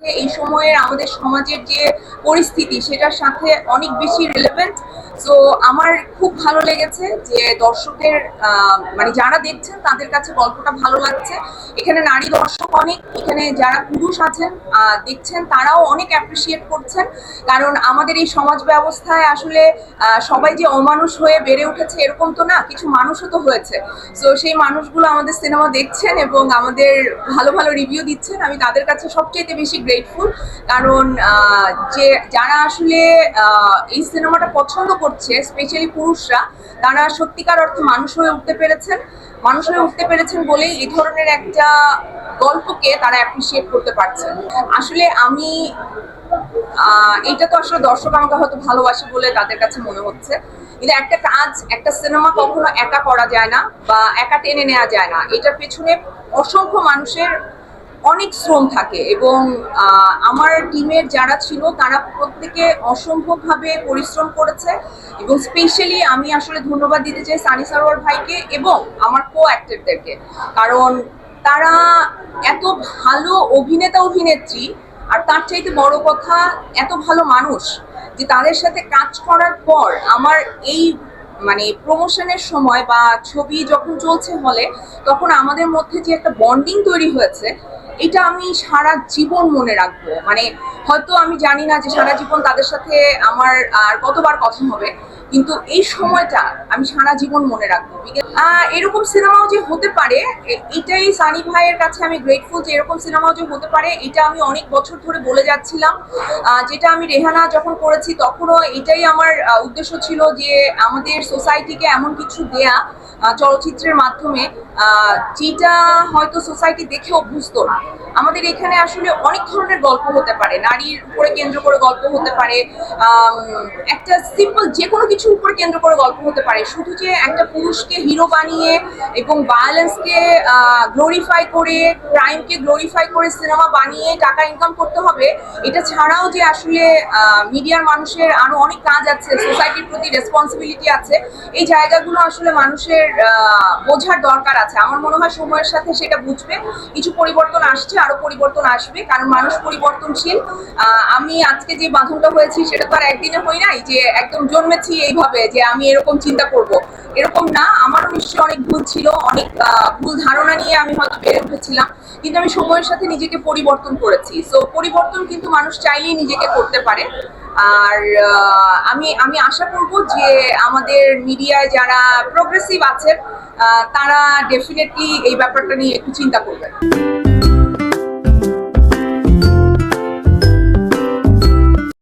এই সময়ের আমাদের সমাজের যে পরিস্থিতি সেটার সাথে অনেক বেশি রিলেভেন্ট। সো আমার খুব ভালো লেগেছে যে দর্শকের মানে যারা দেখছেন তাদের কাছে গল্পটা ভালো লাগছে। এখানে নারী দর্শক অনেক, এখানে যারা পুরুষ আছেন দেখছেন তারাও অনেক অ্যাপ্রিসিয়েট করছেন। কারণ আমাদের এই সমাজ ব্যবস্থায় আসলে সবাই যে অমানুষ হয়ে বেড়ে উঠেছে এরকম তো না, কিছু মানুষও তো হয়েছে। সো সেই মানুষগুলো আমাদের সিনেমা দেখছেন এবং আমাদের ভালো ভালো রিভিউ দিচ্ছেন। আমি তাদের কাছে সবচেয়ে বেশি গ্রেটফুল। কারণ যে যারা আসলে এই সিনেমাটা পছন্দ করছে, স্পেশালি পুরুষরা, তারা সত্যিকার অর্থে মানুষ হয়ে উঠতে পেরেছেন বলেই এই ধরনের একটা গল্পকে তারা অ্যাপ্রিসিয়েট করতে পারছেন। আসলে আমি এটা তো আসলে দর্শক আমাকে হয়তো ভালোবাসে বলে তাদের কাছে মনে হচ্ছে, কিন্তু একটা কাজ, একটা সিনেমা কখনো একা করা যায় না বা একা টেনে নেওয়া যায় না। এটার পেছনে অসংখ্য মানুষের অনেক শ্রম থাকে এবং আমার টিমের যারা ছিল তারা প্রত্যেকে অসম্ভবভাবে পরিশ্রম করেছে। এবং স্পেশালি আমি আসলে ধন্যবাদ দিতে চাই সানি সারোয়ার ভাইকে এবং আমার কো অ্যাক্টরদেরকে। কারণ তারা এত ভালো অভিনেতা অভিনেত্রী, আর তার চাইতে বড় কথা এত ভালো মানুষ, যে তাদের সাথে কাজ করার পর আমার এই মানে প্রমোশনের সময় বা ছবি যখন চলছে হলে, তখন আমাদের মধ্যে যে একটা বন্ডিং তৈরি হয়েছে, এটা আমি সারা জীবন মনে রাখবো। মানে হয়তো আমি জানি না যে সারা জীবন তাদের সাথে আমার আর কতবার কথা হবে, কিন্তু এই সময়টা আমি সারা জীবন মনে রাখবো। এরকম সিনেমাও যে হতে পারে, এটাই সানি ভাইয়ের কাছে আমি গ্রেটফুল যে এরকম সিনেমাও যে হতে পারে। এটা আমি অনেক বছর ধরে বলে যাচ্ছিলাম। যেটা আমি রেহানা যখন করেছি তখনও এটাই আমার উদ্দেশ্য ছিল, যে আমাদের সোসাইটিকে এমন কিছু দেয়া চলচ্চিত্রের মাধ্যমে যেটা হয়তো সোসাইটি দেখে অভ্যস্ত না। আমাদের এখানে আসলে অনেক ধরনের গল্প হতে পারে, নারীর উপরে কেন্দ্র করে গল্প হতে পারে, একটা সিম্পল যে কোনো কিছুর উপরে কেন্দ্র করে গল্প হতে পারে। শুধু যে একটা পুরুষকে হিরো বানিয়ে এবং ভায়োলেন্সকে গ্লোরিফাই করে, ক্রাইমকে গ্লোরিফাই করে সিনেমা বানিয়ে টাকা ইনকাম করতে হবে, এটা ছাড়াও যে আসলে মিডিয়ার মানুষের আরো অনেক কাজ আছে, সোসাইটির প্রতি রেসপন্সিবিলিটি আছে, এই জায়গাগুলো আসলে মানুষের বোঝার দরকার আছে। আমার মনে হয় সময়ের সাথে সেটা বুঝবে। কিছু পরিবর্তন আসছে, আরো পরিবর্তন আসবে, কারণ মানুষ পরিবর্তনশীল। আমি আজকে যে বাঁধনটা হয়েছি সেটা তো আর একদিনে হই নাই যে একদম জন্মেছি এইভাবে যে আমি এরকম চিন্তা করব, এরকম না। আমারও নিশ্চয়ই অনেক ভুল ছিল, অনেক ভুল ধারণা নিয়ে আমি হয়তো বেড়ে উঠেছিলাম, কিন্তু আমি সময়ের সাথে নিজেকে পরিবর্তন করেছি। সো পরিবর্তন কিন্তু মানুষ চাইলেই নিজেকে করতে পারে। আর আমি আমি আশা করব যে আমাদের মিডিয়ায় যারা প্রোগ্রেসিভ আছেন তারা ডেফিনেটলি এই ব্যাপারটা নিয়ে একটু চিন্তা করবেন।